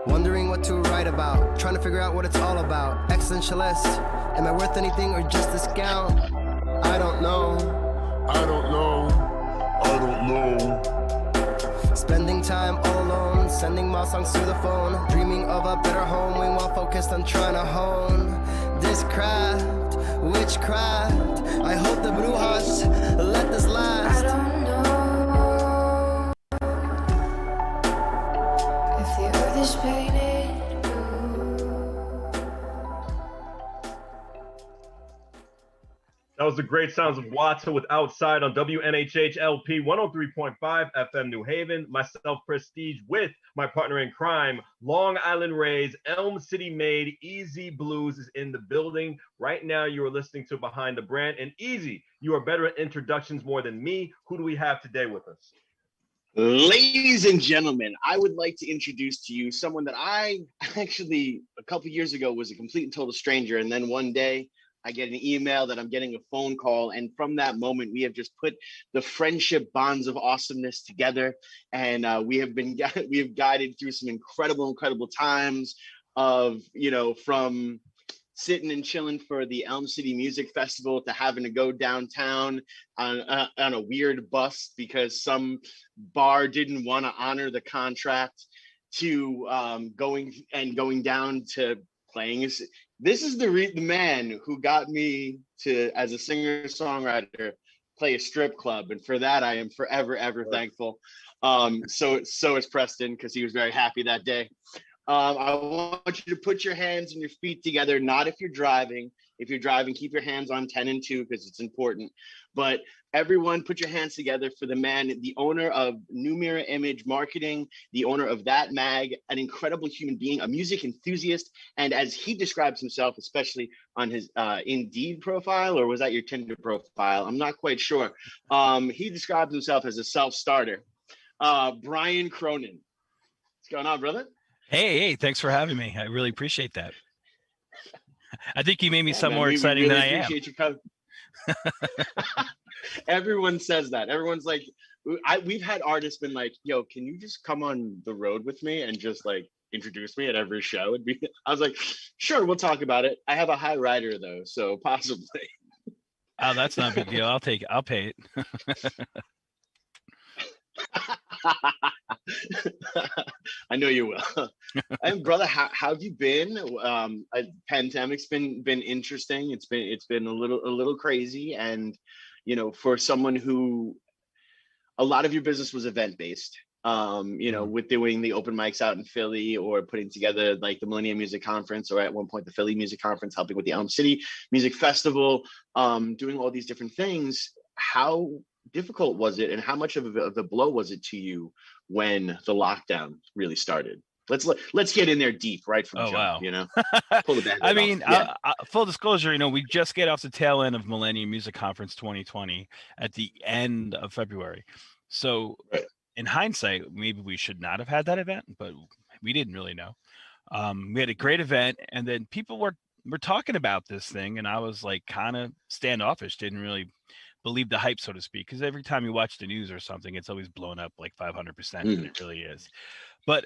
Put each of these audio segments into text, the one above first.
Wondering what to write about, trying to figure out what it's all about. Existentialist, am I worth anything or just a scout? I don't know. I don't know. I don't know. Spending time all alone, sending my songs to the phone, dreaming of a better home, while focused on trying to hone this craft, witchcraft. I hope the Bluez let this last. I don't know if the earth is painted blue. That was the great sounds of Watson with Outside on WNHH LP 103.5 FM New Haven. Myself, Prestige, with my partner in crime, Long Island Rays, Elm City made, Easy Bluez is in the building. Right now, you are listening to Behind the Brand. And Easy, you are better at introductions more than me. Who do we have today with us? Ladies and gentlemen, I would like to introduce to you someone that I actually, a couple years ago, was a complete and total stranger. And then one day, I get an email that I'm getting a phone call. And from that moment, we have just put the friendship bonds of awesomeness together. And we have guided through some incredible times of, from sitting and chilling for the Elm City Music Festival to having to go downtown on a weird bus because some bar didn't want to honor the contract, to going down to playing. This is the man who got me to, as a singer-songwriter, play a strip club. And for that, I am forever, ever thankful. So is Preston, because he was very happy that day. I want you to put your hands and your feet together, not if you're driving. If you're driving, keep your hands on 10 and 2 because it's important. But everyone, put your hands together for the man, the owner of New Mirror Image Marketing, the owner of That Mag, an incredible human being, a music enthusiast. And as he describes himself, especially on his Indeed profile, or was that your Tinder profile? I'm not quite sure. He describes himself as a self-starter. Brian Cronin. What's going on, brother? Hey, thanks for having me. I really appreciate that. I think you made me sound more we exciting really than I am. Appreciate you coming. Everyone says that. Everyone's like, we've had artists been like, yo, can you just come on the road with me and just like introduce me at every show? I was like, sure, we'll talk about it. I have a high rider though, so possibly. Oh, that's not a big deal. I'll take it. I'll pay it. I know you will. And brother, how have you been? Pandemic's been interesting. It's been a little crazy, and for someone who, a lot of your business was event based. With doing the open mics out in Philly, or putting together like the Millennium Music Conference, or at one point the Philly Music Conference, helping with the Elm City Music Festival, doing all these different things. How difficult was it, and how much of a blow was it to you when the lockdown really started? Let's get in there deep right from jump. Wow. Pull the band-aid I mean, off. full disclosure, we just get off the tail end of Millennium Music Conference 2020 at the end of February. So Right. In hindsight, maybe we should not have had that event, but we didn't really know. We had a great event, and then people were talking about this thing, and I was like kind of standoffish, didn't really believe the hype, so to speak, because every time you watch the news or something, it's always blown up like 500%, and it really is. But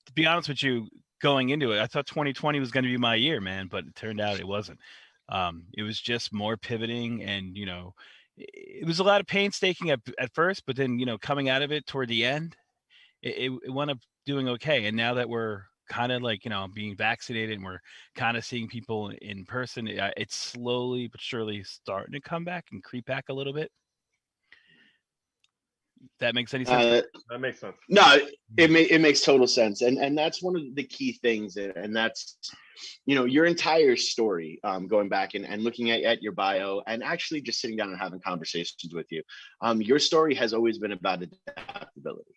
to be honest with you, going into it, I thought 2020 was going to be my year, man, but it turned out it wasn't. It was just more pivoting, and it was a lot of painstaking at first, but then coming out of it toward the end, it wound up doing okay. And now that we're kind of like being vaccinated and we're kind of seeing people in person, it's slowly but surely starting to come back and creep back a little bit. That makes any sense? That makes sense. No, it makes total sense, and that's one of the key things, and that's your entire story, going back and looking at your bio, and actually just sitting down and having conversations with you. Your story has always been about adaptability.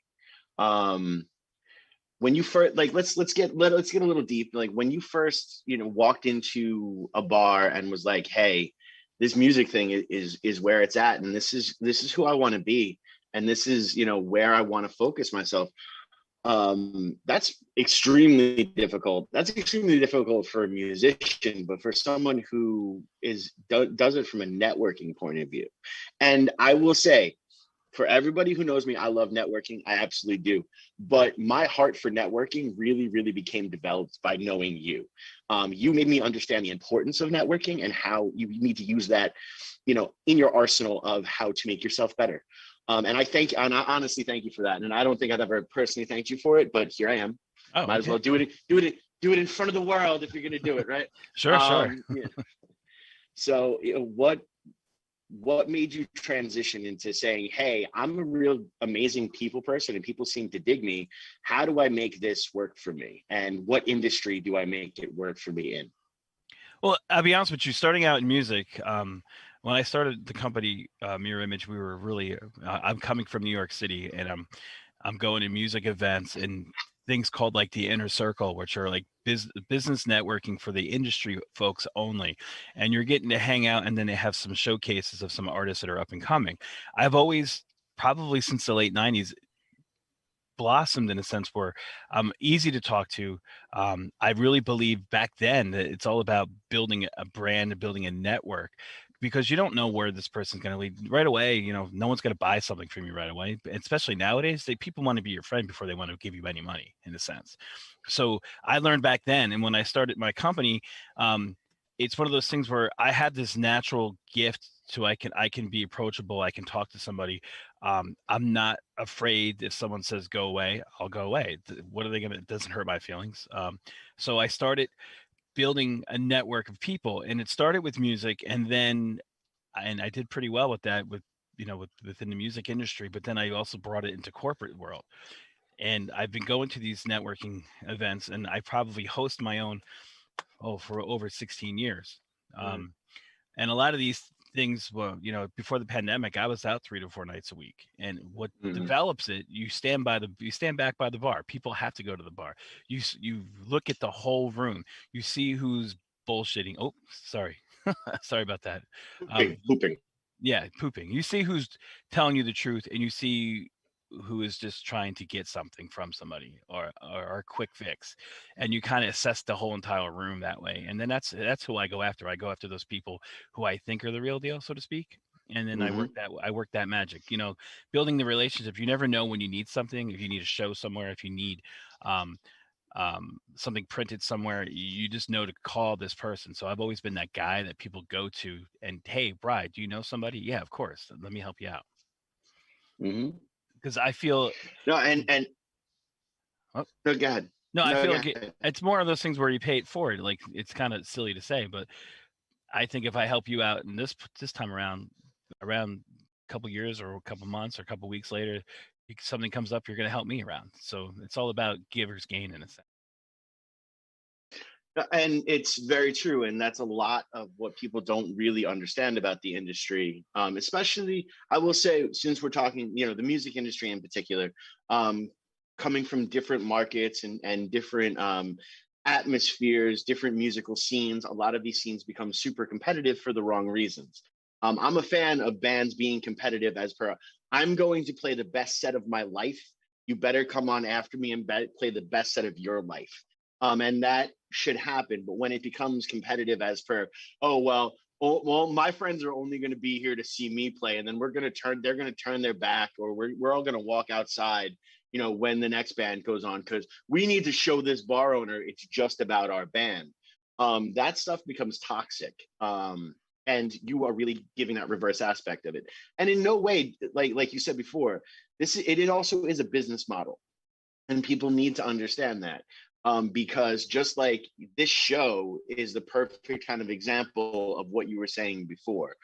When you first, like, let's get a little deep. Like, when you first walked into a bar and was like, hey, this music thing is where it's at, and this is who I want to be, and this is where I want to focus myself. That's extremely difficult. That's extremely difficult for a musician, but for someone who does it from a networking point of view. And I will say, for everybody who knows me, I love networking. I absolutely do. But my heart for networking really, really became developed by knowing you. You made me understand the importance of networking and how you need to use that, in your arsenal of how to make yourself better. And I honestly thank you for that. And I don't think I've ever personally thanked you for it, but here I am. Oh, Might as well do it in front of the world if you're going to do it, right? sure. Yeah. So, what made you transition into saying, hey, I'm a real amazing people person and people seem to dig me. How do I make this work for me? And what industry do I make it work for me in? Well, I'll be honest with you, starting out in music, when I started the company, Mirror Image, we were really, I'm coming from New York City, and I'm going to music events and things called like the inner circle, which are like business networking for the industry folks only. And you're getting to hang out, and then they have some showcases of some artists that are up and coming. I've always, probably since the late 90s, blossomed in a sense where I'm easy to talk to. I really believe back then that it's all about building a brand, building a network, because you don't know where this person's going to lead right away. No one's going to buy something from you right away, especially nowadays. People want to be your friend before they want to give you any money, in a sense. So I learned back then, and when I started my company, it's one of those things where I had this natural gift to I can be approachable. I can talk to somebody. I'm not afraid if someone says go away, I'll go away. What are they gonna? It doesn't hurt my feelings. So I started building a network of people, and it started with music, and I did pretty well with that, within the music industry. But then I also brought it into corporate world, and I've been going to these networking events, and I probably host my own for over 16 years. Mm. Um, and a lot of these things, well, before the pandemic, I was out 3 to 4 nights a week. And what Mhm. develops it, you stand back by the bar. People have to go to the bar. You look at the whole room. You see who's bullshitting. Oh, sorry, sorry about that. Hooping. Yeah, pooping. You see who's telling you the truth, and you see who is just trying to get something from somebody, or a quick fix. And you kind of assess the whole entire room that way. And then that's who I go after. I go after those people who I think are the real deal, so to speak. And then Hmm. I work that magic, building the relationship. You never know when you need something, if you need a show somewhere, if you need um, something printed somewhere, you just know to call this person. So I've always been that guy that people go to, and hey, Bride, do you know somebody? Yeah, of course. Let me help you out. Hmm. Because I feel, No, and oh, no, go ahead. no, I No, feel go like ahead. it's more of those things where you pay it forward. Like, it's kind of silly to say, but I think if I help you out in this time around a couple years or a couple months or a couple weeks later, something comes up, you're going to help me around. So it's all about givers gain, in a sense. And it's very true. And that's a lot of what people don't really understand about the industry. Especially, I will say, since we're talking, the music industry in particular, um, coming from different markets and different atmospheres, different musical scenes, a lot of these scenes become super competitive for the wrong reasons. I'm a fan of bands being competitive as per, I'm going to play the best set of my life. You better come on after me and play the best set of your life. And that should happen. But when it becomes competitive as per, well, my friends are only going to be here to see me play, and then they're going to turn their back, or we're all going to walk outside, when the next band goes on, because we need to show this bar owner it's just about our band. That stuff becomes toxic. And you are really giving that reverse aspect of it. And in no way, like you said before, it also is a business model, and people need to understand that. Because just like this show is the perfect kind of example of what you were saying before,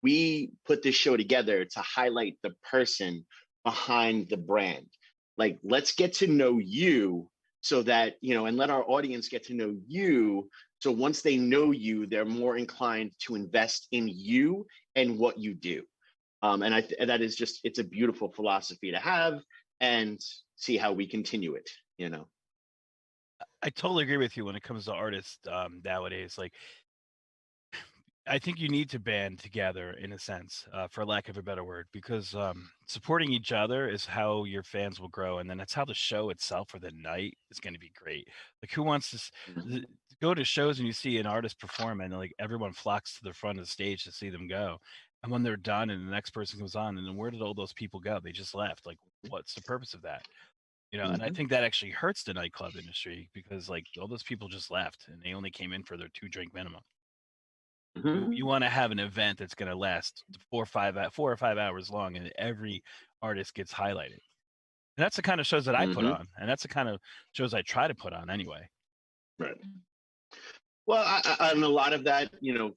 we put this show together to highlight the person behind the brand. Like, let's get to know you, so that, and let our audience get to know you. So once they know you, they're more inclined to invest in you and what you do. And that is just, it's a beautiful philosophy to have, and see how we continue it. I totally agree with you when it comes to artists nowadays. Like, I think you need to band together, in a sense, for lack of a better word, because supporting each other is how your fans will grow, and then that's how the show itself or the night is going to be great. Like, who wants to to go to shows and you see an artist perform, and like everyone flocks to the front of the stage to see them go? And when they're done and the next person goes on, and then where did all those people go? They just left. Like, what's the purpose of that? And I think that actually hurts the nightclub industry because like all those people just left and they only came in for their 2-drink minimum. You want to have an event that's going to last 4 or 5 hours long, and every artist gets highlighted. And that's the kind of shows that I put on, and that's the kind of shows I try to put on anyway. Right. Well, and a lot of that,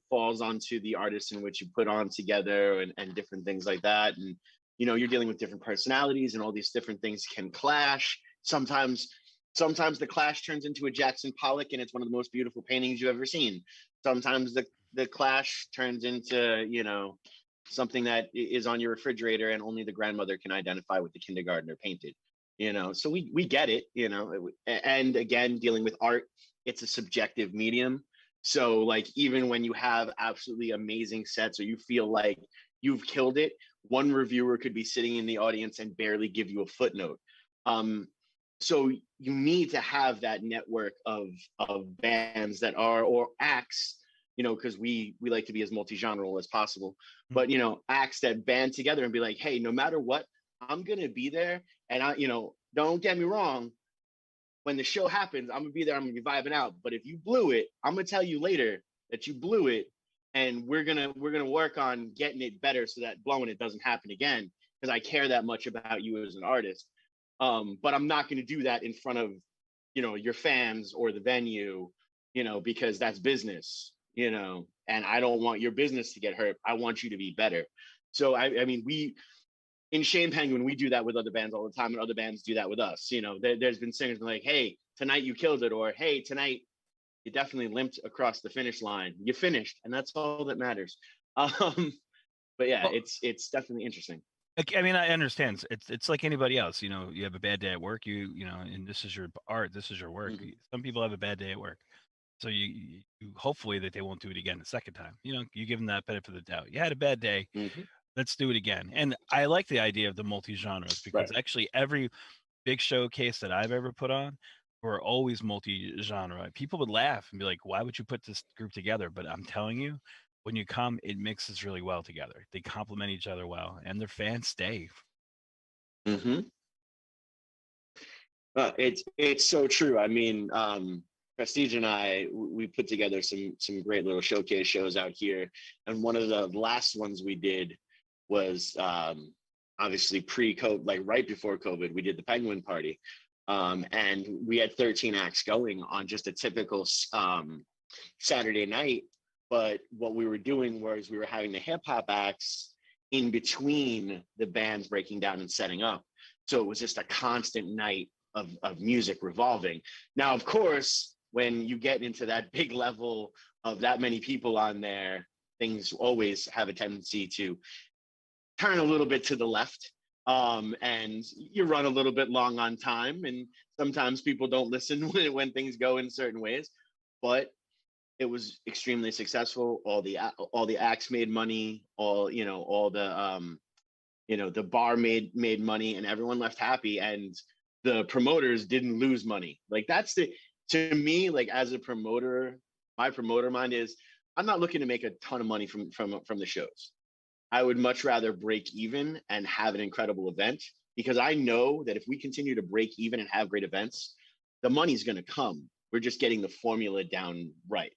falls onto the artists in which you put on together and different things like that. And, you're dealing with different personalities and all these different things can clash. Sometimes the clash turns into a Jackson Pollock and it's one of the most beautiful paintings you've ever seen. Sometimes the clash turns into, something that is on your refrigerator and only the grandmother can identify what the kindergartner painted, so we get it, and again, dealing with art, it's a subjective medium. So like, even when you have absolutely amazing sets or you feel like you've killed it, one reviewer could be sitting in the audience and barely give you a footnote. So you need to have that network of bands that are, or acts, because we like to be as multi-genre as possible, but acts that band together and be like, hey, no matter what, I'm gonna be there, and don't get me wrong, when the show happens, I'm gonna be there, I'm gonna be vibing out. But if you blew it, I'm gonna tell you later that you blew it, and we're gonna work on getting it better so that blowing it doesn't happen again, because I care that much about you as an artist. But I'm not gonna do that in front of your fans or the venue, because that's business, and I don't want your business to get hurt. I want you to be better. So I mean, we in Shane Penguin, we do that with other bands all the time, and other bands do that with us. There's been singers like, hey, tonight you killed it, or hey, tonight you definitely limped across the finish line. You finished, and that's all that matters. But yeah, it's definitely interesting. I mean, I understand. It's like anybody else. You have a bad day at work. And this is your art. This is your work. Some people have a bad day at work, so you hopefully that they won't do it again the second time. You give them that benefit of the doubt. You had a bad day. Let's do it again. And I like the idea of the multi-genres because actually every big showcase that I've ever put on were always multi-genre. People would laugh and be like, why would you put this group together? But I'm telling you, when you come, it mixes really well together. They complement each other well, and their fans stay. It's so true. I mean, Prestige and I, we put together some great little showcase shows out here. And one of the last ones we did was obviously pre-COVID, like right before COVID, we did the Penguin Party. And we had 13 acts going on just a typical Saturday night. But what we were doing was we were having the hip hop acts in between the bands breaking down and setting up. So it was just a constant night of music revolving. Now, of course, when you get into that big level of that many people on there, things always have a tendency to turn a little bit to the left, and you run a little bit long on time, and sometimes people don't listen when things go in certain ways. But it was extremely successful. All the acts made money. All the the bar made money, and everyone left happy, and the promoters didn't lose money. Like to me, like as a promoter, my promoter mind is, I'm not looking to make a ton of money from the shows. I would much rather break even and have an incredible event, because I know that if we continue to break even and have great events, the money's going to come. We're just getting the formula down right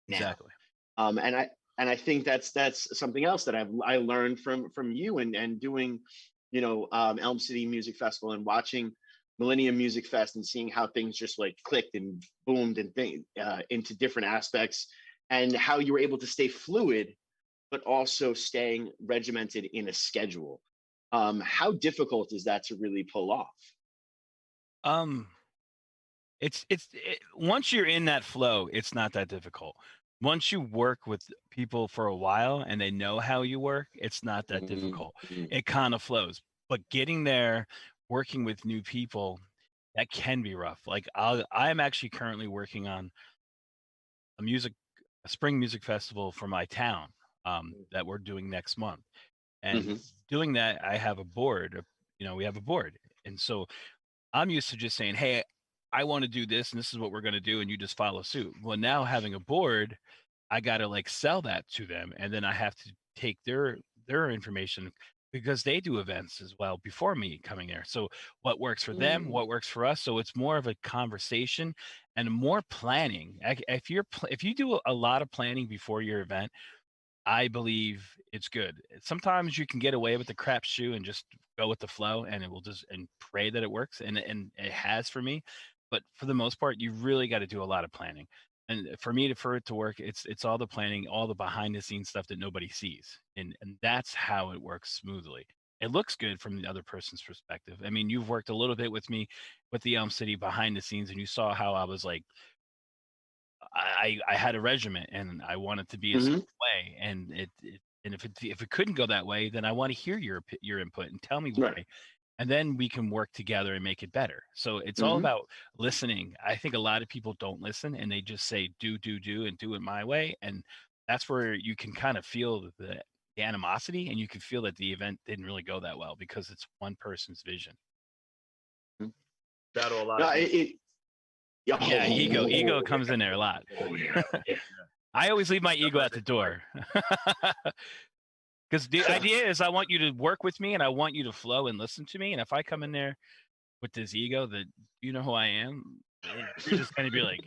now. Exactly. And I think that's something else that I learned from you and doing, Elm City Music Festival and watching Millennium Music Fest and seeing how things just like clicked and boomed and into different aspects, and how you were able to stay fluid, but also staying regimented in a schedule. How difficult is that to really pull off? It's once you're in that flow, it's not that difficult. Once you work with people for a while and they know how you work, it's not that difficult. It kind of flows. But getting there, working with new people, that can be rough. Like I'm actually currently working on a spring music festival for my town that we're doing next month. And doing that, I have a board. We have a board. And so I'm used to just saying, hey, I want to do this, and this is what we're going to do, and you just follow suit. Well, now having a board, I got to like sell that to them, and then I have to take their their information because they do events as well before me coming there. So what works for them, what works for us. So it's more of a conversation and more planning. If you do a lot of planning before your event, I believe it's good. Sometimes you can get away with the crap shoe and just go with the flow, and it will just and pray that it works, and it has for me. But for the most part, you really got to do a lot of planning. And for it to work, it's all the planning, all the behind the scenes stuff that nobody sees, and that's how it works smoothly. It looks good from the other person's perspective. I mean, you've worked a little bit with me with the Elm City behind the scenes, and you saw how I was like I had a regiment and I wanted to be a certain way, and and if it couldn't go that way, then I want to hear your input and tell me why, Right. and then we can work together and make it better. So it's all about listening. I think a lot of people don't listen and they just say do and do it my way, and that's where you can kind of feel the animosity, and you can feel that the event didn't really go that well because it's one person's vision. Battle a lot. No, Yeah, ego comes in there a lot. Oh yeah. I always leave my ego at the door. Because the idea is I want you to work with me and I want you to flow and listen to me. And if I come in there with this ego that you know who I am, you're just going to be like,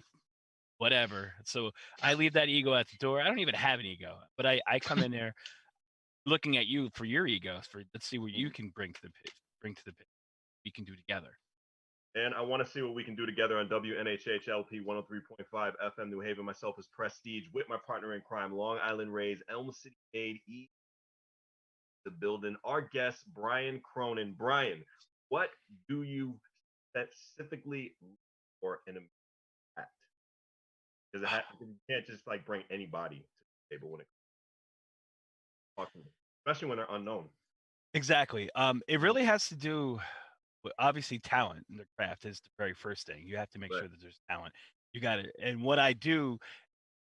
whatever. So I leave that ego at the door. I don't even have an ego, but I come in there looking at you for your ego. Let's see what you can bring to the pit. We can do together. And I want to see what we can do together on WNHHLP 103.5 FM New Haven. Myself is Prestige with my partner in crime, Long Island Rays, Elm City Made, the building. Our guest, Brian Cronin. Brian, what do you specifically look for in a act? Because you can't just like bring anybody to the table when it comes to talking, especially when they're unknown. Exactly. It really has to do. Obviously talent in the craft is the very first thing. You have to make sure that there's talent. You got it. And what I do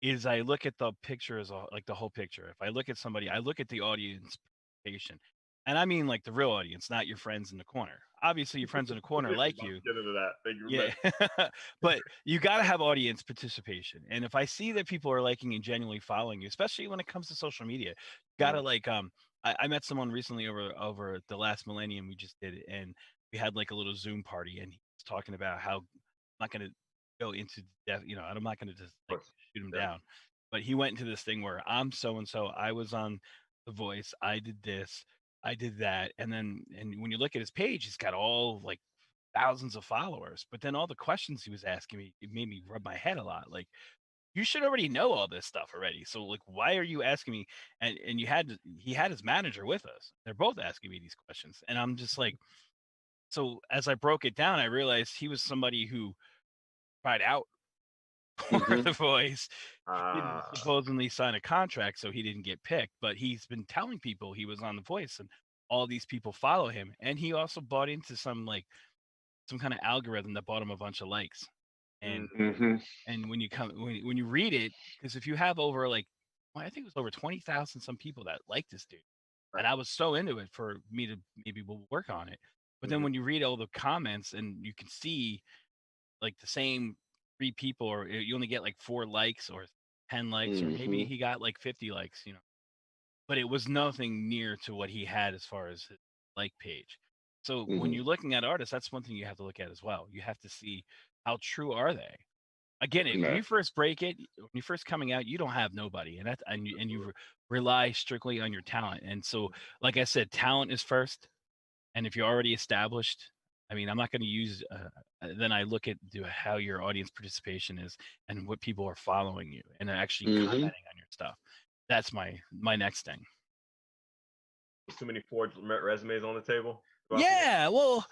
is I look at the picture as like the whole picture. If I look at somebody, I look at the audience participation. And I mean like the real audience, not your friends in the corner. Obviously your friends in the corner like you. Get into that. Thank you. Yeah. But you got to have audience participation. And if I see that people are liking and genuinely following you, especially when it comes to social media, you got to like I met someone recently over the last millennium we just did, and we had like a little Zoom party, and he was talking about how I'm not going to go into depth, I'm not going to just like shoot him down, but he went into this thing where I'm so and so, I was on The Voice, I did this, I did that, and when you look at his page, he's got all like thousands of followers, but then all the questions he was asking me, it made me rub my head a lot. Like, you should already know all this stuff already. So like, why are you asking me? And he had his manager with us. They're both asking me these questions, and I'm just like. So as I broke it down, I realized he was somebody who tried out for The Voice. He didn't supposedly sign a contract, so he didn't get picked. But he's been telling people he was on The Voice, and all these people follow him. And he also bought into some kind of algorithm that bought him a bunch of likes. And and when you read it, because if you have over I think it was over 20,000 some people that like this dude, and I was so into it for me to maybe we'll work on it. But then when you read all the comments and you can see like the same 3 people, or you only get like 4 likes or 10 likes, or maybe he got like 50 likes, but it was nothing near to what he had as far as his like page. So when you're looking at artists, that's one thing you have to look at as well. You have to see how true are they. Again, when you first break it, when you're first coming out, you don't have nobody, and you rely strictly on your talent. And so, like I said, talent is first. And if you're already established, I mean, I'm not going to use, then I look at how your audience participation is and what people are following you and actually commenting on your stuff. That's my next thing. Too many forged resumes on the table. Yeah, well,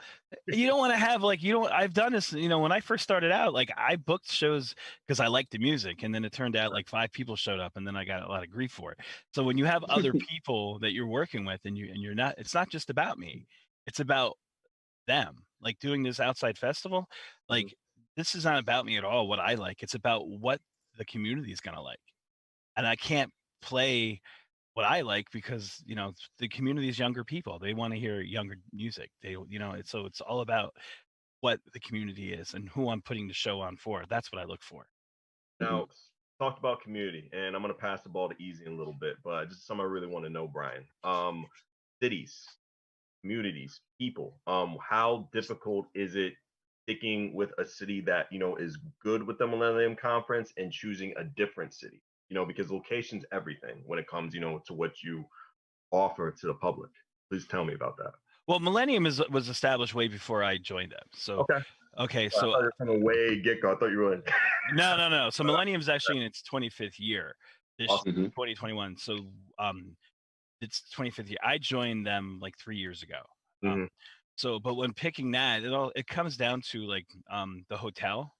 you don't want to have I've done this, when I first started out, like I booked shows because I liked the music, and then it turned out like 5 people showed up, and then I got a lot of grief for it. So when you have other people that you're working with, and you're not, it's not just about me, it's about them. Like doing this outside festival, like this is not about me at all, what I like. It's about what the community is going to like. And I can't play what I like because, the community is younger people. They want to hear younger music. So it's all about what the community is and who I'm putting the show on for. That's what I look for. Now, talked about community, and I'm gonna pass the ball to Easy in a little bit, but just something I really want to know, Brian. Cities, communities, people. How difficult is it sticking with a city that is good with the Millennium Conference and choosing a different city? Because location's everything when it comes, to what you offer to the public. Please tell me about that. Well, Millennium was established way before I joined them. So Okay. okay, I so thought you were from a way get-go. I thought you were in. no. So Millennium is actually in its 25th year. This Awesome. 2021. So it's 25th year. I joined them like 3 years ago. Mhm. So, but when picking that, it comes down to like the hotel.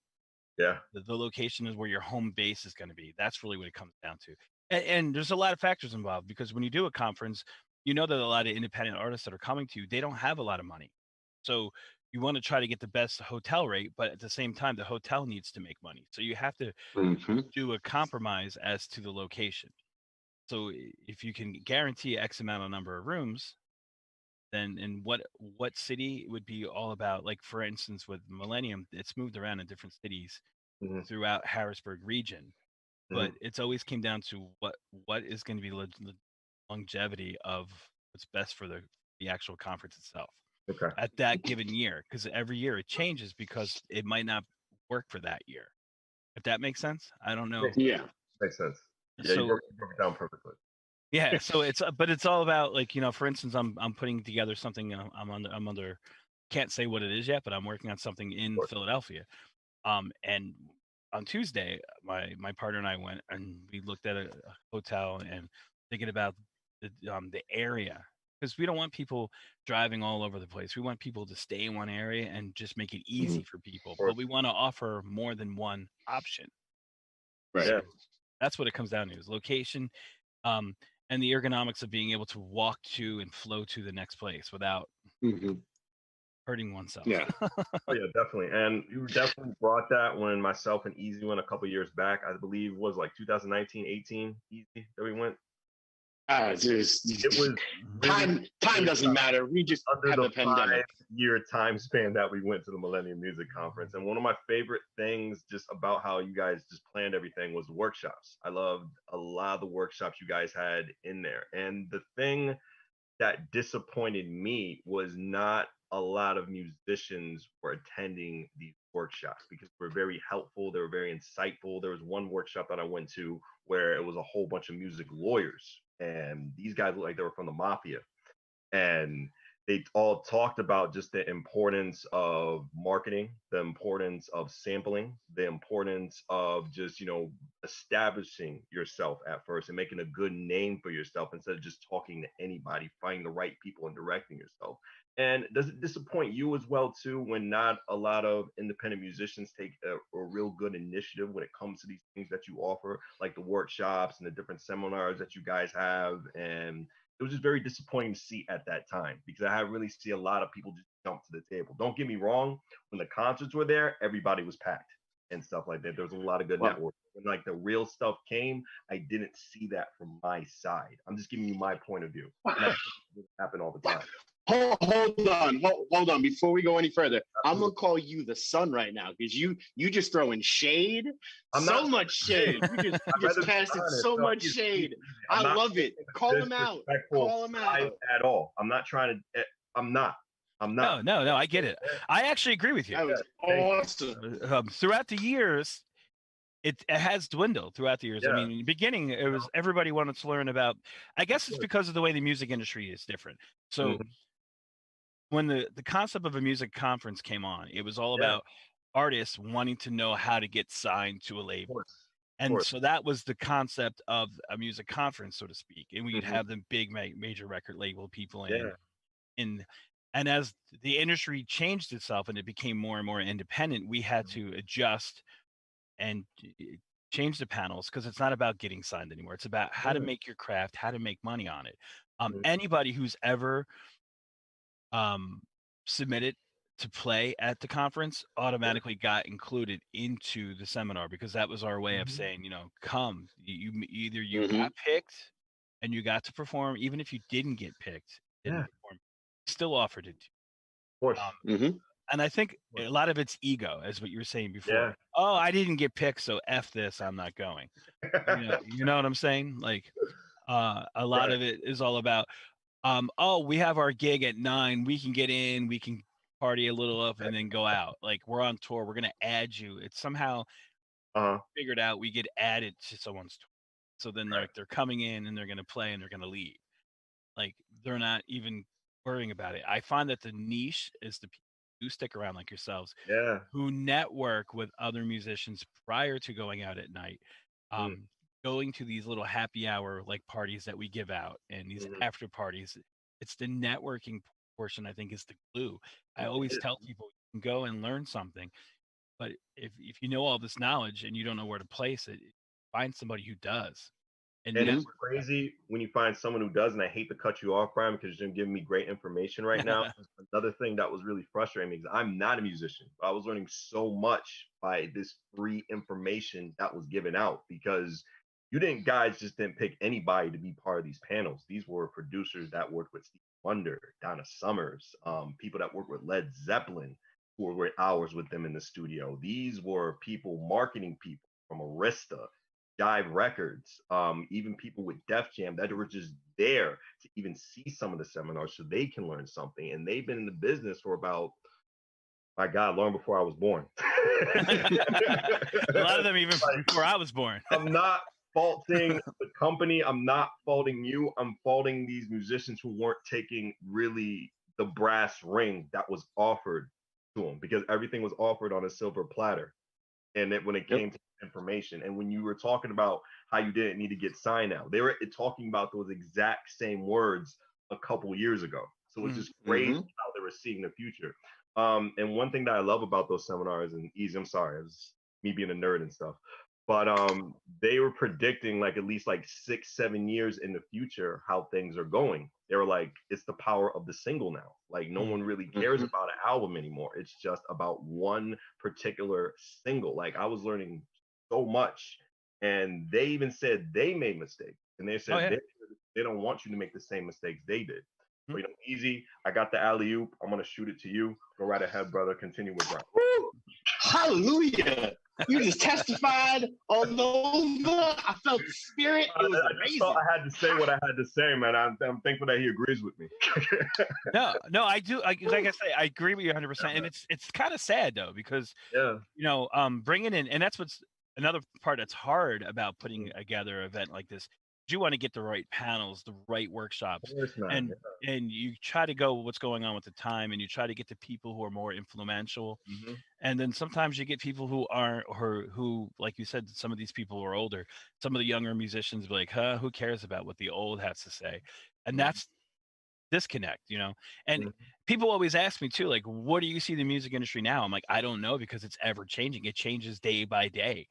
Yeah. The location is where your home base is going to be. That's really what it comes down to. And there's a lot of factors involved because when you do a conference, you know that a lot of independent artists that are coming to you, they don't have a lot of money. So you want to try to get the best hotel rate, but at the same time, the hotel needs to make money. So you have to do a compromise as to the location. So if you can guarantee X amount of number of rooms, then in what city it would be all about? Like for instance, with Millennium, it's moved around in different cities Mhm. throughout Harrisburg region, but it's always came down to what is going to be longevity of what's best for the actual conference itself Okay. at that given year, because every year it changes because it might not work for that year. If that makes sense, I don't know. Yeah. Makes sense. Yeah, So you broke it down perfectly. yeah, so but it's all about like for instance, I'm putting together something. I'm under can't say what it is yet, but I'm working on something in Philadelphia. And on Tuesday, my partner and I went and we looked at a hotel and thinking about the area, because we don't want people driving all over the place. We want people to stay in one area and just make it easy for people. But we want to offer more than one option. Right. Yeah. That's what it comes down to: is location, and the ergonomics of being able to walk to and flow to the next place without hurting oneself. Yeah. Oh yeah, definitely. And you definitely brought that when myself and Easy went a couple years back. I believe was like 2019, 18, Easy that we went. It was time doesn't matter. We just under have the the pandemic. 5-year time span that we went to the Millennium Music Conference. And one of my favorite things just about how you guys just planned everything was the workshops. I loved a lot of the workshops you guys had in there. And the thing that disappointed me was not a lot of musicians were attending these workshops because they were very helpful. They were very insightful. There was one workshop that I went to where it was a whole bunch of music lawyers, and these guys looked like they were from the mafia. And they all talked about just the importance of marketing, the importance of sampling, the importance of just, establishing yourself at first and making a good name for yourself instead of just talking to anybody, finding the right people and directing yourself. And does it disappoint you as well too when not a lot of independent musicians take a real good initiative when it comes to these things that you offer, like the workshops and the different seminars that you guys have? And it was just very disappointing to see at that time because I really see a lot of people just jump to the table. Don't get me wrong, when the concerts were there, everybody was packed and stuff like that. There was a lot of good network. When like the real stuff came, I didn't see that from my side. I'm just giving you my point of view. And that happen all the time. Hold on. Before we go any further, I'm gonna call you the sun right now because you just throwing shade. So much shade. You just casted so much shade. I love it. Call him out. Call him out. At all. I'm not trying to. I'm not. No. I get it. I actually agree with you. That was awesome. Throughout the years, it has dwindled throughout the years. Yeah. I mean, in the beginning, it was everybody wanted to learn about. I guess it's because of the way the music industry is different. So. When the concept of a music conference came on, it was all about artists wanting to know how to get signed to a label. And so that was the concept of a music conference, so to speak. And we'd have the big major record label people in. And as the industry changed itself and it became more and more independent, we had to adjust and change the panels because it's not about getting signed anymore. It's about how to make your craft, how to make money on it. Anybody who's ever submitted to play at the conference automatically got included into the seminar because that was our way of saying, come. You got picked and you got to perform, even if you didn't get picked, didn't perform, still offered it to you. Of course. And I think a lot of it's ego, as what you were saying before. Yeah. Oh, I didn't get picked, so F this, I'm not going. You know what I'm saying? Like, a lot Right. of it is all about, oh, we have our gig at 9, we can get in, we can party a little up and then go out. Like, we're on tour, we're gonna add you. It's somehow figured out we get added to someone's tour. So then they're coming in and they're gonna play and they're gonna leave. Like, they're not even worrying about it. I find that the niche is the people who stick around like yourselves, Yeah. who network with other musicians prior to going out at night, going to these little happy hour like parties that we give out and these after parties. It's the networking portion, I think, is the glue. I always tell people you can go and learn something, but if you know all this knowledge and you don't know where to place it, find somebody who does. And it's crazy when you find someone who does, and I hate to cut you off, Brian, because you're giving me great information right now. Another thing that was really frustrating me is I'm not a musician. I was learning so much by this free information that was given out, because guys just didn't pick anybody to be part of these panels. These were producers that worked with Steve Wonder, Donna Summers, people that worked with Led Zeppelin, who were hours with them in the studio. These were marketing people from Arista, Jive Records, even people with Def Jam that were just there to even see some of the seminars so they can learn something. And they've been in the business for about, my God, long before I was born. A lot of them even before I was born. I'm not faulting the company. I'm not faulting you. I'm faulting these musicians who weren't taking really the brass ring that was offered to them, because everything was offered on a silver platter. And when it came to information, and when you were talking about how you didn't need to get signed out, they were talking about those exact same words a couple years ago. So it's just crazy how they were seeing the future. And one thing that I love about those seminars, and easy, I'm sorry, it was me being a nerd and stuff, but they were predicting like at least like 6-7 years in the future how things are going. They were like, it's the power of the single now. Like, no one really cares about an album anymore. It's just about one particular single. Like, I was learning so much, and they even said they made mistakes, and they said they don't want you to make the same mistakes they did. So, easy. I got the alley oop. I'm gonna shoot it to you. Go right ahead, brother. Continue with Brian. Woo! Hallelujah! You just testified on those. I felt the spirit. It was amazing. I had to say what I had to say, man. I'm thankful that he agrees with me. No, I do. Like I say, I agree with you 100%. And it's kind of sad though, because bringing in, and that's what's another part that's hard about putting together an event like this. You want to get the right panels, the right workshops, and you try to go what's going on with the time, and you try to get the people who are more influential. And then sometimes you get people who aren't, or who, like you said, some of these people are older. Some of the younger musicians be like, who cares about what the old has to say? And that's disconnect, And people always ask me too, like, what do you see the music industry now? I'm like, I don't know, because it's ever changing. It changes day by day.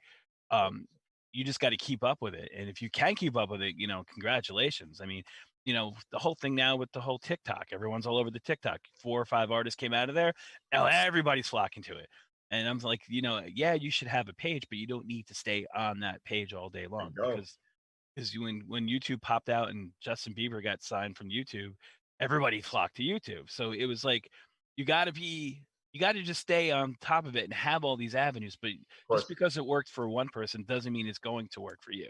You just got to keep up with it. And if you can keep up with it, congratulations. I mean, the whole thing now with the whole TikTok, everyone's all over the TikTok. 4 or 5 artists came out of there. Now everybody's flocking to it. And I'm like, you should have a page, but you don't need to stay on that page all day long, because when YouTube popped out and Justin Bieber got signed from YouTube, everybody flocked to YouTube. So it was like, you got to just stay on top of it and have all these avenues. But just because it worked for one person doesn't mean it's going to work for you.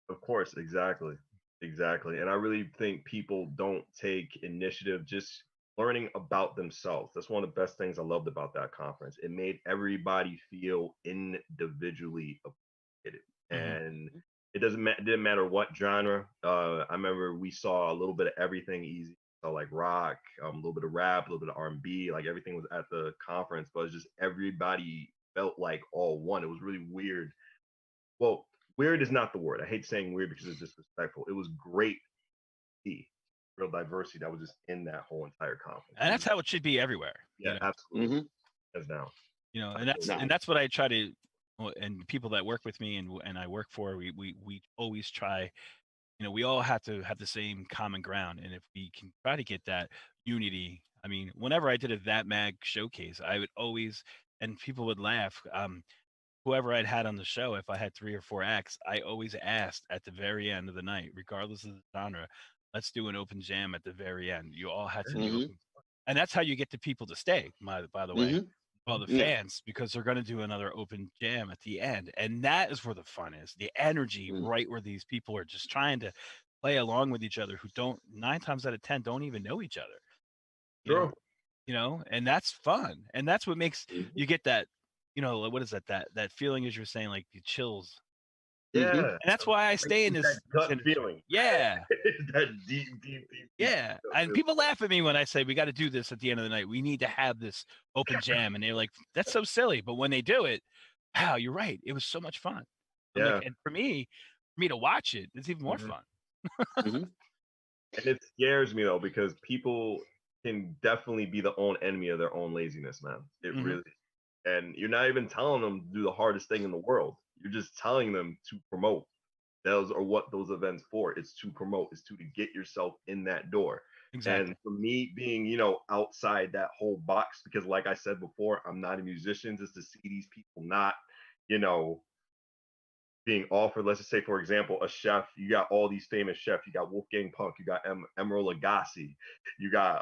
Of course, exactly. And I really think people don't take initiative just learning about themselves. That's one of the best things I loved about that conference. It made everybody feel individually appreciated. And it didn't matter what genre. I remember we saw a little bit of everything easy. So like rock, a little bit of rap, a little bit of R&B, like everything was at the conference, but it's just everybody felt like all one. It was really weird. Well, weird is not the word. I hate saying weird because it's disrespectful. It was great to see real diversity that was just in that whole entire conference. And that's how it should be everywhere. Yeah, absolutely. As now. And that's what I try to, and people that work with me and I work for, we always try. We all have to have the same common ground. And if we can try to get that unity, I mean, whenever I did a That Mag showcase, I would always, and people would laugh, whoever I'd had on the show, if I had 3 or 4 acts, I always asked at the very end of the night, regardless of the genre, let's do an open jam at the very end. You all had to be open. And that's how you get the people to stay, by the way. Mhm. Well, the Yeah. fans, because they're going to do another open jam at the end. And that is where the fun is, the energy, Mm. right where these people are just trying to play along with each other who don't, 9 times out of 10, don't even know each other. True. And that's fun. And that's what makes Mhm. you get that, what is that feeling, as you're saying, like the chills. Yeah. Mhm. And that's why I stay in That this gut industry. feeling. Yeah. That deep. Yeah. gut And feeling. people laugh at me when I say we got to do this at the end of the night. We need to have this open jam. And they're like, that's so silly. But when they do it, wow, you're right. It was so much fun. I'm Yeah. like, and for me to watch it, it's even more Mhm. fun. Mhm. And it scares me though, because people can definitely be the own enemy of their own laziness, man. It Mhm. really, and you're not even telling them to do the hardest thing in the world. You're just telling them to promote. Those are what those events for. It's to promote. It's to get yourself in that door. Exactly. And for me, being outside that whole box, because like I said before, I'm not a musician. Just to see these people not, you know, being offered, let's just say, for example, a chef. You got all these famous chefs. You got Wolfgang Punk. You got Emeril Lagasse. You got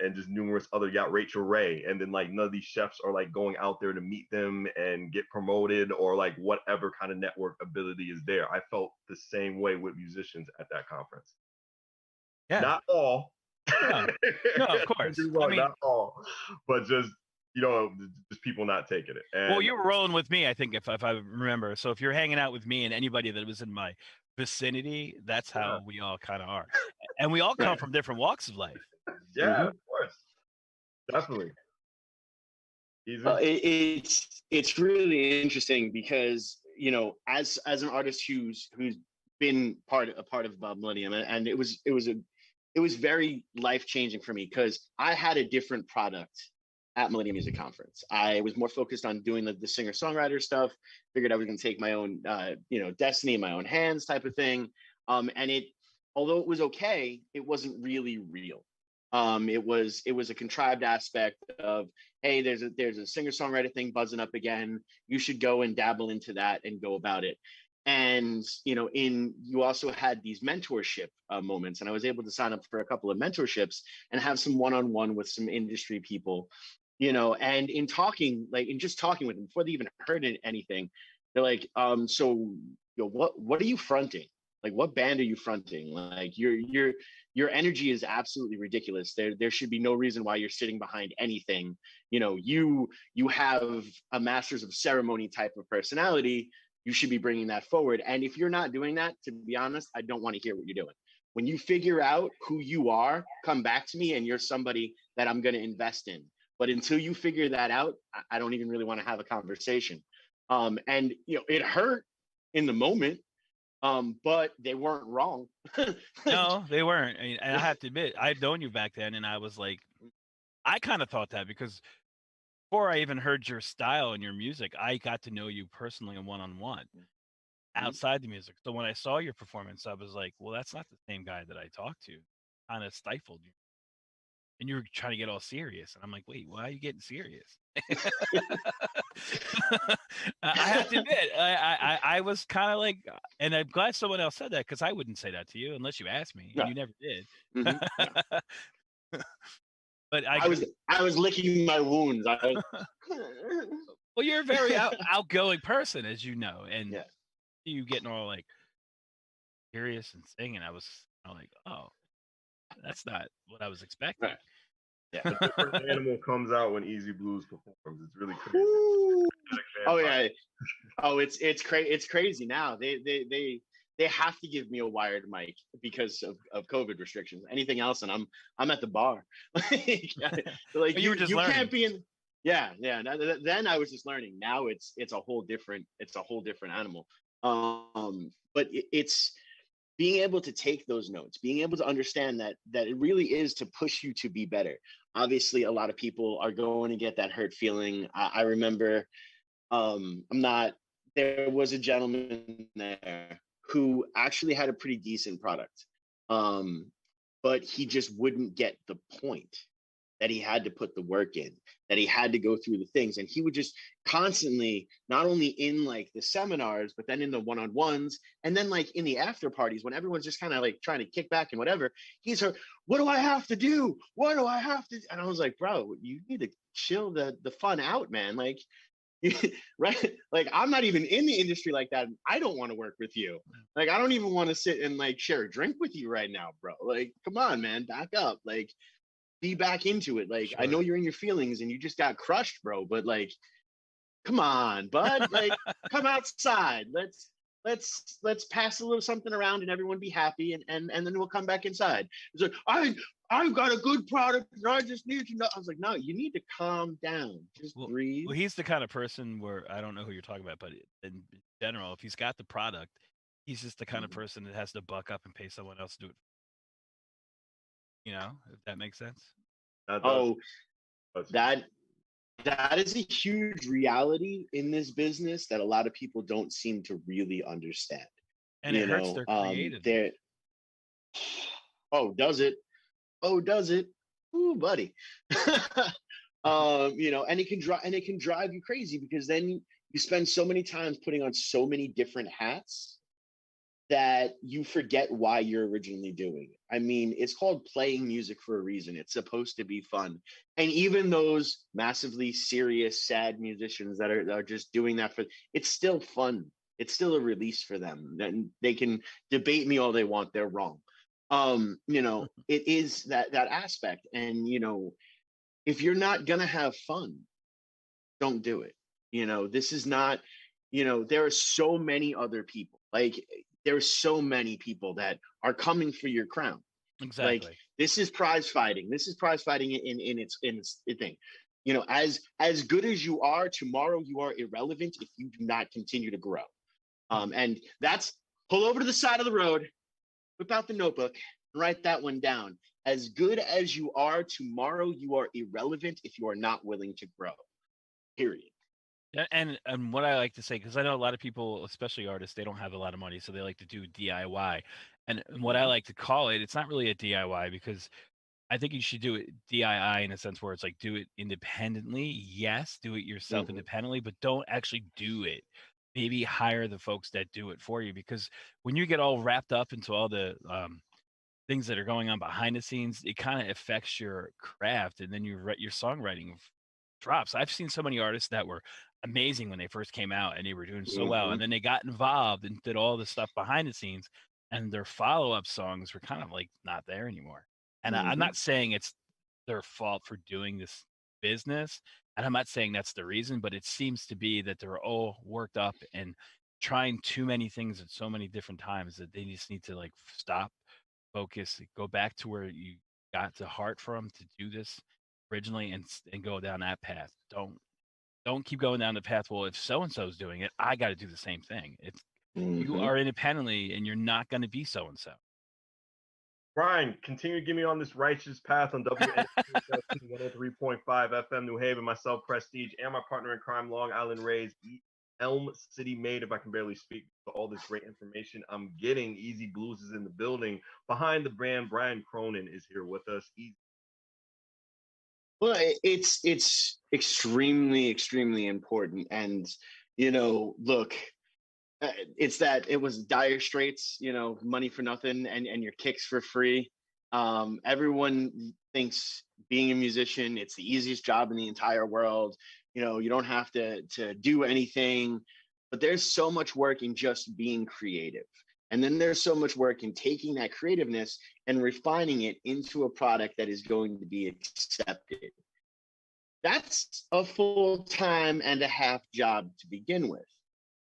and just numerous other. You got Rachel Ray, and then like none of these chefs are like going out there to meet them and get promoted, or like whatever kind of network ability is there. I felt the same way with musicians at that conference. Yeah. Not all. No, no, of course. I mean, not all, but just just people not taking it. And well, you were rolling with me, I think, if I remember. So if you're hanging out with me and anybody that was in my vicinity, that's how we all kind of are. And we all come Right. from different walks of life. yeah, Mhm. of course, definitely. Easy. It's really interesting because as an artist who's been a part of Millennium, and it was very life changing for me because I had a different product at Millennium Music Conference. I was more focused on doing the singer songwriter stuff. Figured I was going to take my own destiny in my own hands type of thing. And although it was okay, it wasn't really real. It was a contrived aspect of, hey, there's a singer songwriter thing buzzing up again. You should go and dabble into that and go about it. And you also had these mentorship moments, and I was able to sign up for a couple of mentorships and have some one-on-one with some industry people. And in just talking with them before they even heard anything, they're like, so what are you fronting? Like, what band are you fronting? Like, your energy is absolutely ridiculous. There should be no reason why you're sitting behind anything. You have a masters of ceremony type of personality. You should be bringing that forward. And if you're not doing that, to be honest, I don't want to hear what you're doing. When you figure out who you are, come back to me, and you're somebody that I'm going to invest in. But until you figure that out, I don't even really want to have a conversation. And it hurt in the moment, but they weren't wrong. No, they weren't. And I have to admit, I'd known you back then, and I was like, I kind of thought that because before I even heard your style and your music, I got to know you personally and one-on-one outside the music. So when I saw your performance, I was like, well, that's not the same guy that I talked to. Kind of stifled you. And you were trying to get all serious. And I'm like, wait, why are you getting serious? I have to admit, I was kind of like, and I'm glad someone else said that, because I wouldn't say that to you unless you asked me, and Yeah. you never did. Mhm. But I was licking my wounds. well, you're a very outgoing person, as you know, and Yeah. you getting all like serious and singing. I was like, oh, that's not what I was expecting. Right. A different animal comes out when Easy Blues performs. It's really crazy. Woo! Oh yeah. Oh, it's crazy now. They have to give me a wired mic because of COVID restrictions. Anything else, and I'm at the bar. Like you were just learning. Can't be in. Yeah. Then I was just learning. Now it's a whole different animal. But it's being able to take those notes, being able to understand that it really is to push you to be better. Obviously, a lot of people are going to get that hurt feeling. I remember, there was a gentleman there who actually had a pretty decent product, but he just wouldn't get the point. that he had to put the work in, that he had to go through the things. And he would just constantly, not only in like the seminars, but then in the one-on-ones, and then like in the after parties when everyone's just kind of like trying to kick back and whatever, he's like, what do I have to do? What do I have to do? And I was like, bro, you need to chill the fun out, man. Like, right? Like, I'm not even in the industry like that. And I don't want to work with you. Like, I don't even want to sit and like share a drink with you right now, bro. Like, come on, man, back up. Like, be back into it. Like, I know you're in your feelings and you just got crushed, bro, but like, come on, bud. Like, come outside. Let's pass a little something around and everyone be happy, and then we'll come back inside. It's like, I've got a good product and I just need to know. I was like, no, you need to calm down. Just breathe. Well, he's the kind of person where I don't know who you're talking about, but in general, if he's got the product, he's just the kind of person that has to buck up and pay someone else to do it. You know, if that makes sense. That is a huge reality in this business that a lot of people don't seem to really understand. And it hurts their creative. Oh, does it? Oh, does it? Ooh, buddy. You know, and it can drive you crazy, because then you spend so many times putting on so many different hats that you forget why you're originally doing it. I mean, it's called playing music for a reason. It's supposed to be fun. And even those massively serious, sad musicians that are just doing that it's still fun. It's still a release for them. And they can debate me all they want. They're wrong. You know, it is that aspect. And, you know, if you're not going to have fun, don't do it. You know, this is not, you know, there are so many other people. Like, there are so many people that are coming for your crown. Exactly. Like, this is prize fighting. This is prize fighting in its thing. You know, as good as you are, tomorrow you are irrelevant if you do not continue to grow. And that's, pull over to the side of the road, whip out the notebook, and write that one down. As good as you are, tomorrow you are irrelevant if you are not willing to grow. Period. Yeah, and what I like to say, because I know a lot of people, especially artists, they don't have a lot of money, so they like to do DIY. And what I like to call it, it's not really a DIY, because I think you should do it DIY in a sense where it's like, do it independently. Yes, do it yourself independently, but don't actually do it. Maybe hire the folks that do it for you, because when you get all wrapped up into all the things that are going on behind the scenes, it kind of affects your craft, and then your songwriting drops. I've seen so many artists that were amazing when they first came out and they were doing so well, and then they got involved and did all the stuff behind the scenes, and their follow-up songs were kind of like not there anymore. And I'm not saying it's their fault for doing this business, and I'm not saying that's the reason, but it seems to be that they're all worked up and trying too many things at so many different times that they just need to like stop, focus, go back to where you got the heart from to do this originally, and go down that path. Don't keep going down the path. Well, if so and so's doing it, I got to do the same thing. It's you are independently, and you're not going to be so and so. Brian, continue to get me on this righteous path on WNHH 103.5 FM New Haven. Myself, Prestige, and my partner in crime, Long Island Rays, Elm City Made, if I can barely speak, for all this great information I'm getting. Easy Bluez is in the building. Behind the brand, Brian Cronin is here with us. Well, it's extremely, extremely important. And, you know, look, it's that it was dire straits, you know, money for nothing and your kicks for free. Everyone thinks being a musician, it's the easiest job in the entire world. You know, you don't have to do anything, but there's so much work in just being creative. And then there's so much work in taking that creativeness and refining it into a product that is going to be accepted. That's a full-time and a half job to begin with.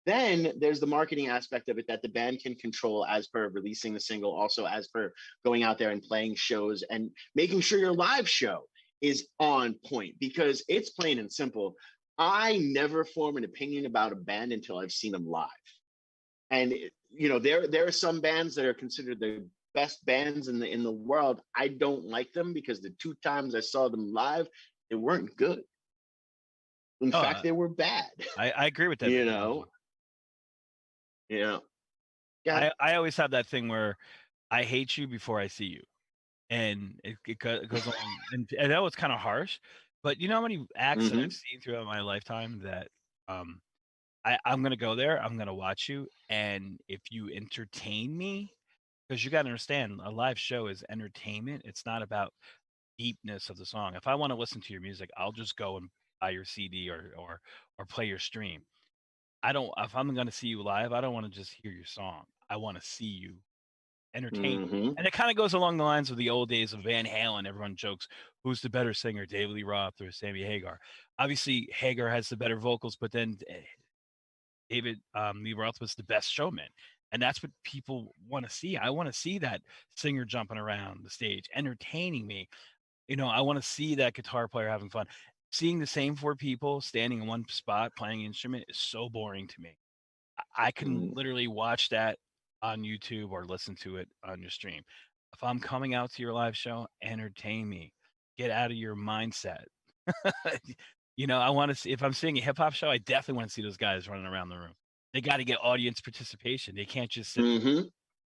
Then there's the marketing aspect of it that the band can control as per releasing the single, also as per going out there and playing shows and making sure your live show is on point, because it's plain and simple. I never form an opinion about a band until I've seen them live. And, you know, there are some bands that are considered the best bands in the world. I don't like them because the 2 times I saw them live, they weren't good. In fact, they were bad. I agree with that. You know? Yeah. I always have that thing where I hate you before I see you. and it goes on. And I know it's kind of harsh, but you know how many acts that I've seen throughout my lifetime that um, I'm gonna go there, I'm gonna watch you, and if you entertain me, because you got to understand, a live show is entertainment. It's not about deepness of the song. If I want to listen to your music, I'll just go and buy your CD or play your stream. I don't. If I'm going to see you live, I don't want to just hear your song. I want to see you entertain. Mm-hmm. And it kind of goes along the lines of the old days of Van Halen. Everyone jokes, who's the better singer, David Lee Roth or Sammy Hagar? Obviously, Hagar has the better vocals, but then David Lee Roth was the best showman. And that's what people want to see. I want to see that singer jumping around the stage, entertaining me. You know, I want to see that guitar player having fun. Seeing the same four people standing in one spot playing an instrument is so boring to me. I can literally watch that on YouTube or listen to it on your stream. If I'm coming out to your live show, entertain me. Get out of your mindset. You know, I want to see, if I'm seeing a hip hop show, I definitely want to see those guys running around the room. They got to get audience participation. They can't just sit there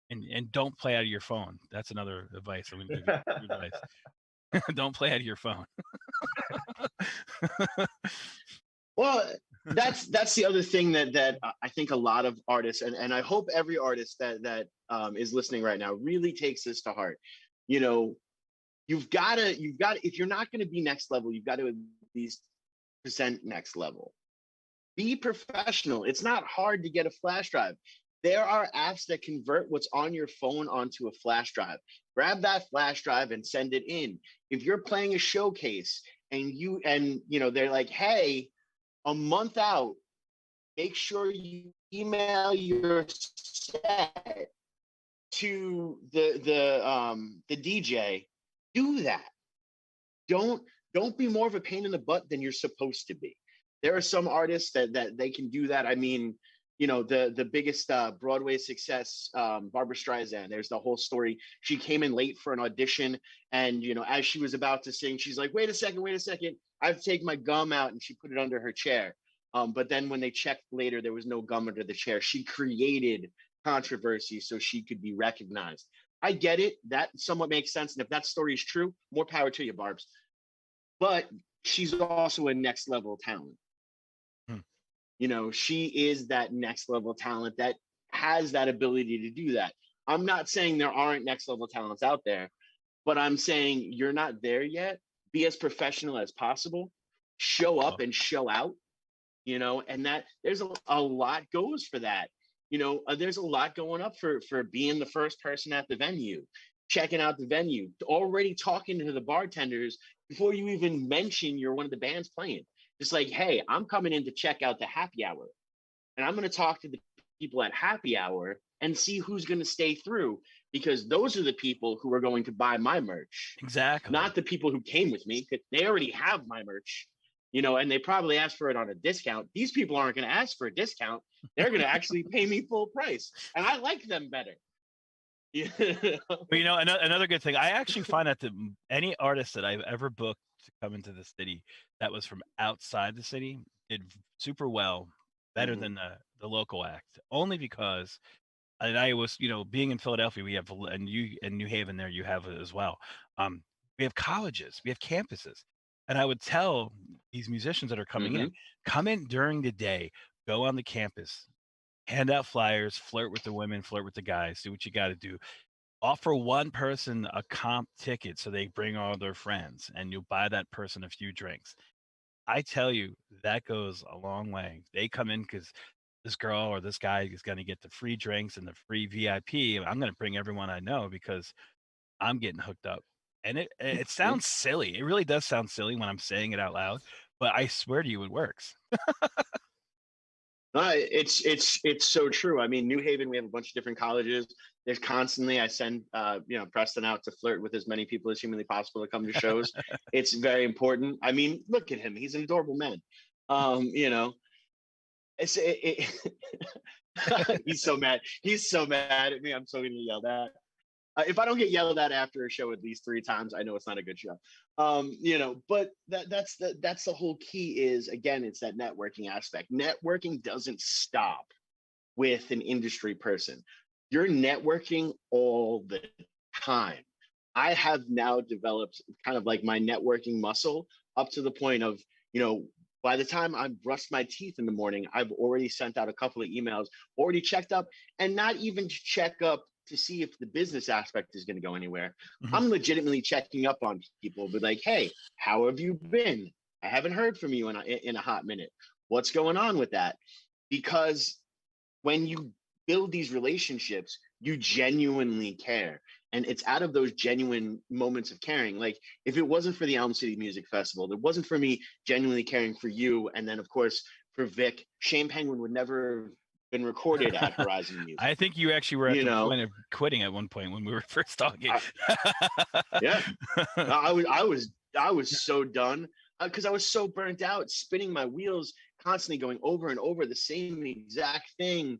and don't play out of your phone. That's another advice I'm going to give you. Advice. Don't play out of your phone. Well, that's the other thing that I think a lot of artists, and I hope every artist that is listening right now really takes this to heart. You know, you've got to, if you're not going to be next level, you've got to at least present next level. Be professional. It's not hard to get a flash drive. There are apps that convert what's on your phone onto a flash drive. Grab that flash drive and send it in. If you're playing a showcase and you know they're like, hey, a month out, make sure you email your set to the DJ. Do that. Don't be more of a pain in the butt than you're supposed to be. There are some artists that they can do that. I mean, you know, the biggest Broadway success, Barbra Streisand, there's the whole story. She came in late for an audition, and, you know, as she was about to sing, she's like, wait a second, I have to take my gum out, and she put it under her chair. But then when they checked later, there was no gum under the chair. She created controversy so she could be recognized. I get it. That somewhat makes sense. And if that story is true, more power to you, Barbs. But she's also a next level talent. You know, she is that next level talent that has that ability to do that. I'm not saying there aren't next level talents out there, but I'm saying you're not there yet. Be as professional as possible. Show up and show out, you know, and that there's a lot goes for that. You know, there's a lot going up for being the first person at the venue, checking out the venue, already talking to the bartenders before you even mention you're one of the bands playing. Just like, hey, I'm coming in to check out the happy hour, and I'm going to talk to the people at happy hour and see who's going to stay through, because those are the people who are going to buy my merch. Exactly. Not the people who came with me, because they already have my merch, you know, and they probably asked for it on a discount. These people aren't going to ask for a discount. They're going to actually pay me full price, and I like them better. Yeah. But, you know, another good thing, I actually find that any artist that I've ever booked to come into the city that was from outside the city did super well, better than the local act, only because I was, you know, being in Philadelphia, we have, and you in New Haven there, you have it as well. We have colleges, we have campuses. And I would tell these musicians that are coming in, come in during the day, go on the campus, hand out flyers, flirt with the women, flirt with the guys, do what you got to do. Offer one person a comp ticket so they bring all their friends, and you buy that person a few drinks. I tell you, that goes a long way. They come in because this girl or this guy is going to get the free drinks and the free VIP. I'm going to bring everyone I know because I'm getting hooked up. And it sounds silly. It really does sound silly when I'm saying it out loud, but I swear to you, it works. It's so true. I mean, New Haven, we have a bunch of different colleges. There's constantly, I send, you know, Preston out to flirt with as many people as humanly possible to come to shows. It's very important. I mean, look at him. He's an adorable man. You know, he's so mad. He's so mad at me. I'm so going to get yelled at. If I don't get yelled at after a show at least 3 times, I know it's not a good show. You know, but that's the whole key is, again, it's that networking aspect. Networking doesn't stop with an industry person. You're networking all the time. I have now developed kind of like my networking muscle up to the point of, by the time I brushed my teeth in the morning, I've already sent out a couple of emails, already checked up, and not even to check up to see if the business aspect is going to go anywhere. Mhm. I'm legitimately checking up on people, but like, hey, how have you been? I haven't heard from you in a hot minute. What's going on with that? Because when you build these relationships, you genuinely care. And it's out of those genuine moments of caring. Like, if it wasn't for the Elm City Music Festival, if it wasn't for me genuinely caring for you, and then of course for Vic, Shane Penguin would never have been recorded at Horizon Music. I think you actually were at You the know? point of quitting at one point when we were first talking. Yeah. I was so done because I was so burnt out, spinning my wheels, constantly going over and over the same exact thing,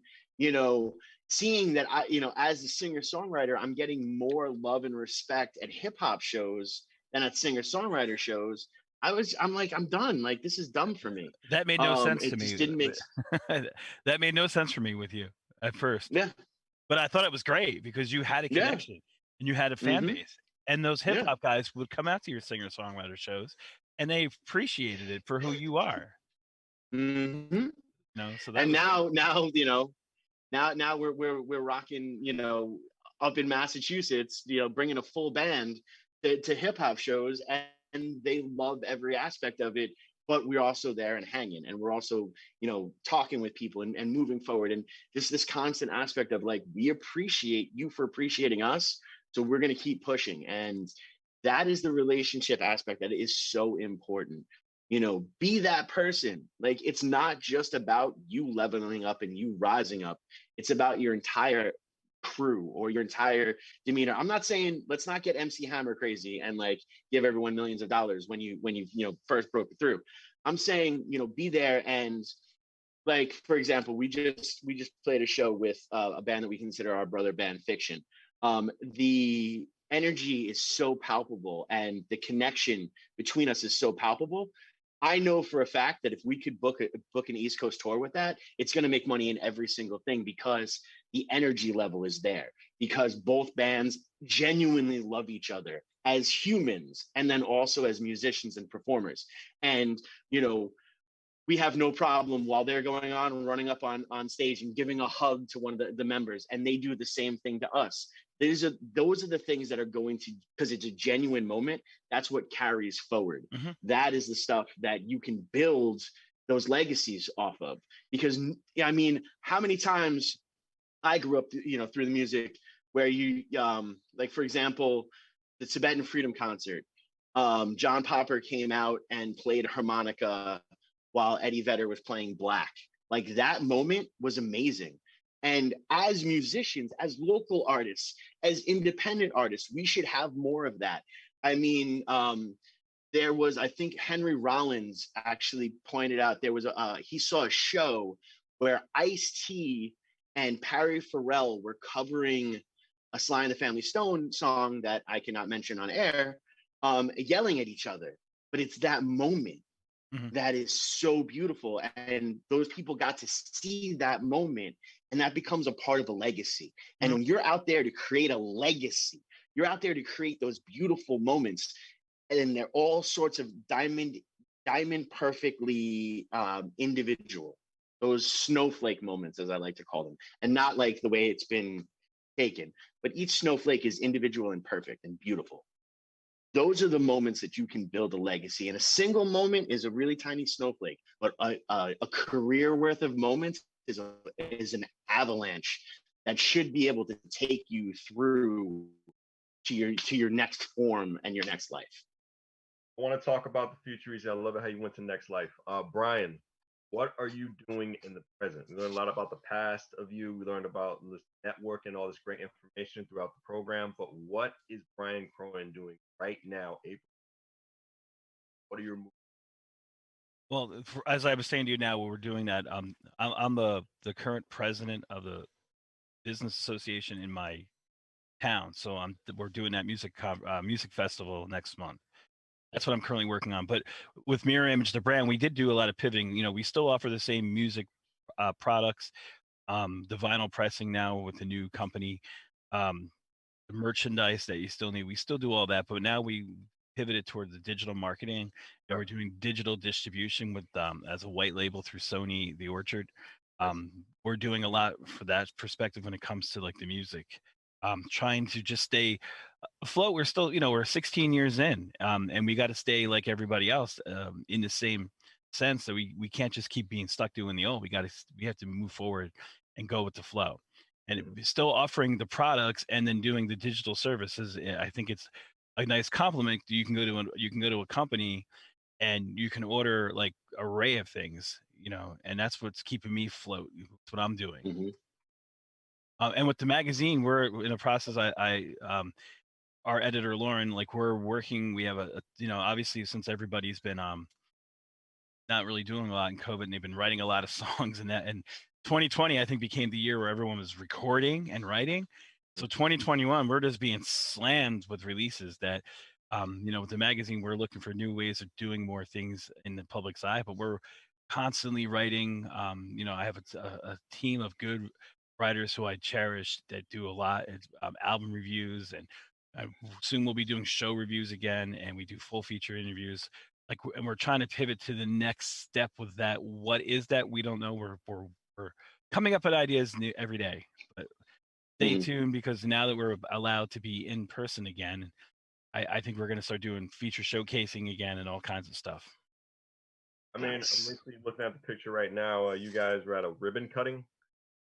seeing that as a singer-songwriter, I'm getting more love and respect at hip-hop shows than at singer-songwriter shows. I'm like, I'm done. Like, this is dumb for me. That made no sense It to just me. didn't make That made no sense for me with you at first. Yeah. But I thought it was great because you had a Yeah. connection and you had a fan Mhm. base. And those hip Yeah. hop guys would come out to your singer-songwriter shows and they appreciated it for who you are. Mm-hmm. So that And was now we're rocking, up in Massachusetts, bringing a full band to hip hop shows, and they love every aspect of it. But we're also there and hanging, and we're also, talking with people and moving forward, and just this constant aspect of like, we appreciate you for appreciating us, so we're going to keep pushing. And that is the relationship aspect that is so important. Be that person. Like, it's not just about you leveling up and you rising up. It's about your entire crew or your entire demeanor. I'm not saying let's not get MC Hammer crazy and like give everyone millions of dollars when you first broke through. I'm saying, be there. And like, for example, we just played a show with a band that we consider our brother band, Fiction. The energy is so palpable and the connection between us is so palpable. I know for a fact that if we could book an East Coast tour with that, it's going to make money in every single thing because the energy level is there, because both bands genuinely love each other as humans and then also as musicians and performers. And, we have no problem while they're going on running up on stage and giving a hug to one of the members, and they do the same thing to us. Those are the things that are going to, because it's a genuine moment, that's what carries forward. Mhm. That is the stuff that you can build those legacies off of. Because I mean, how many times I grew up, through the music where you, like, for example, the Tibetan Freedom Concert, John Popper came out and played harmonica while Eddie Vedder was playing Black. Like, that moment was amazing. And as musicians, as local artists, as independent artists, we should have more of that. I mean, there was, I think Henry Rollins actually pointed out, there was he saw a show where Ice-T and Perry Farrell were covering a Sly and the Family Stone song that I cannot mention on air, yelling at each other. But it's that moment that is so beautiful. And those people got to see that moment, and that becomes a part of a legacy. And when you're out there to create a legacy, you're out there to create those beautiful moments, and they're all sorts of diamond perfectly individual, those snowflake moments, as I like to call them, and not like the way it's been taken, but each snowflake is individual and perfect and beautiful. Those are the moments that you can build a legacy. And a single moment is a really tiny snowflake, but a career worth of moments is an avalanche that should be able to take you through to your next form and your next life. I want to talk about the future. I love it how you went to next life. Brian, what are you doing in the present? We learned a lot about the past of you. We learned about this network and all this great information throughout the program. But what is Brian Cronin doing right now, April? What are your moves? Well, as I was saying to you now, while we're doing that, I'm the current president of the business association in my town. So we're doing that music festival next month. That's what I'm currently working on. But with Mirror Image, the brand, we did do a lot of pivoting. We still offer the same music products, the vinyl pressing now with the new company. the merchandise that you still need. We still do all that, but now we pivoted towards the digital marketing, and we're doing digital distribution with as a white label through Sony The Orchard. We're doing a lot for that perspective when it comes to like the music. Trying to just stay afloat. We're still, we're 16 years in, and we got to stay like everybody else in the same sense that we can't just keep being stuck doing the old. We have to move forward and go with the flow, and still offering the products and then doing the digital services. I think it's a nice compliment. You can go to a company and you can order like array of things, and that's what's keeping me afloat. That's what I'm doing. Mm-hmm. And with the magazine, we're in a process. Our editor Lauren, like we're working. We have obviously since everybody's been not really doing a lot in COVID, and they've been writing a lot of songs, and 2020 I think became the year where everyone was recording and writing. So 2021, we're just being slammed with releases that, with the magazine, we're looking for new ways of doing more things in the public's eye, but we're constantly writing. I have a team of good writers who I cherish that do a lot. It's album reviews, and soon we'll be doing show reviews again, and we do full feature interviews. And we're trying to pivot to the next step with that. What is that? We don't know. We're coming up with ideas every day, but stay tuned, because now that we're allowed to be in person again, I think we're going to start doing feature showcasing again and all kinds of stuff. I mean, I'm literally looking at the picture right now. You guys were at a ribbon cutting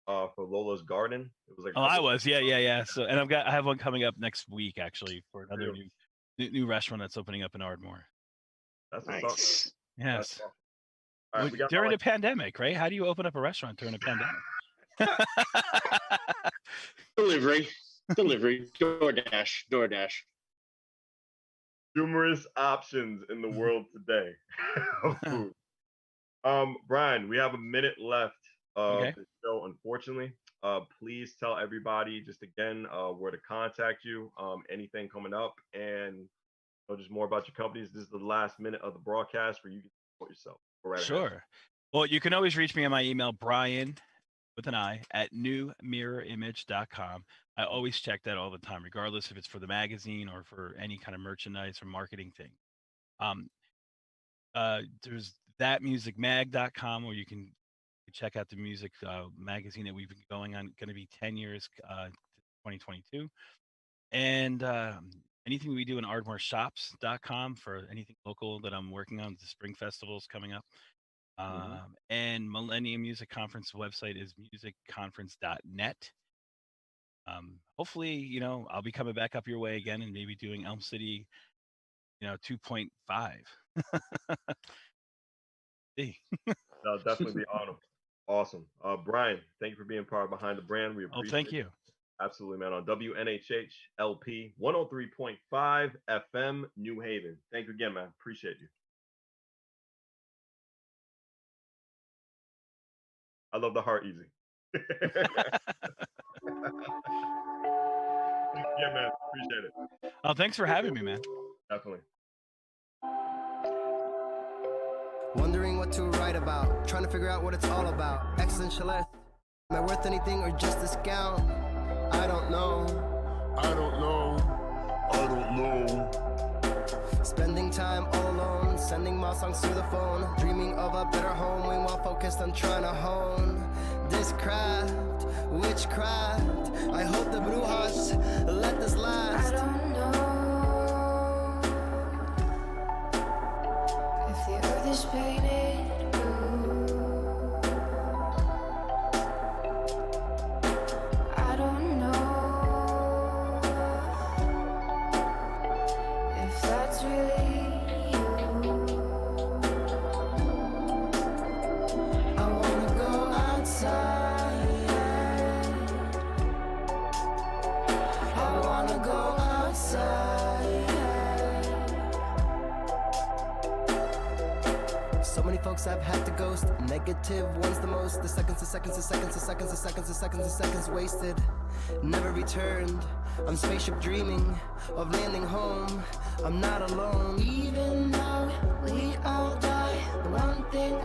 for Lola's Garden. It was like I was, yeah. So, and I have one coming up next week actually for another new restaurant that's opening up in Ardmore. That's nice. Awesome. Yes. That's awesome. All right, during a pandemic, right? How do you open up a restaurant during a pandemic? Delivery, DoorDash. Numerous options in the world today of food. Brian, we have a minute left of the show, unfortunately. Please tell everybody just again where to contact you, anything coming up, and just more about your companies. This is the last minute of the broadcast where you can support yourself. Sure. Ahead. Well, you can always reach me on my email, Brian with an I at newmirrorimage.com. I always check that all the time, regardless if it's for the magazine or for any kind of merchandise or marketing thing. There's thatmusicmag.com, where you can check out the music magazine that we've been going on, going to be 10 years, 2022. And anything we do in ardmoreshops.com for anything local that I'm working on. The spring festival's coming up. And Millennium Music Conference website is musicconference.net. Hopefully, I'll be coming back up your way again and maybe doing Elm City, 2.5. That'll definitely be awesome. Brian, thank you for being part of Behind the Brand. We appreciate it. Thank you. Absolutely, man. On WNHH LP 103.5 FM New Haven. Thank you again, man. Appreciate you. I love the heart easy. Yeah, man. Appreciate it. Oh, thanks for having me, man. Definitely. Wondering what to write about, trying to figure out what it's all about. Existentialist. Am I worth anything or just a scout? I don't know. Spending time all alone, sending my songs through the phone, dreaming of a better home, while focused on trying to hone this craft, witchcraft. I hope the Brujas let this last. I don't know if the earth is painted blue. I don't know if that's really you. I wanna go outside. I wanna go outside. So many folks I've had to ghost. Negative ones the most. The seconds wasted. Never returned. I'm spaceship dreaming of landing home. I'm not alone. Even though we all die, the one thing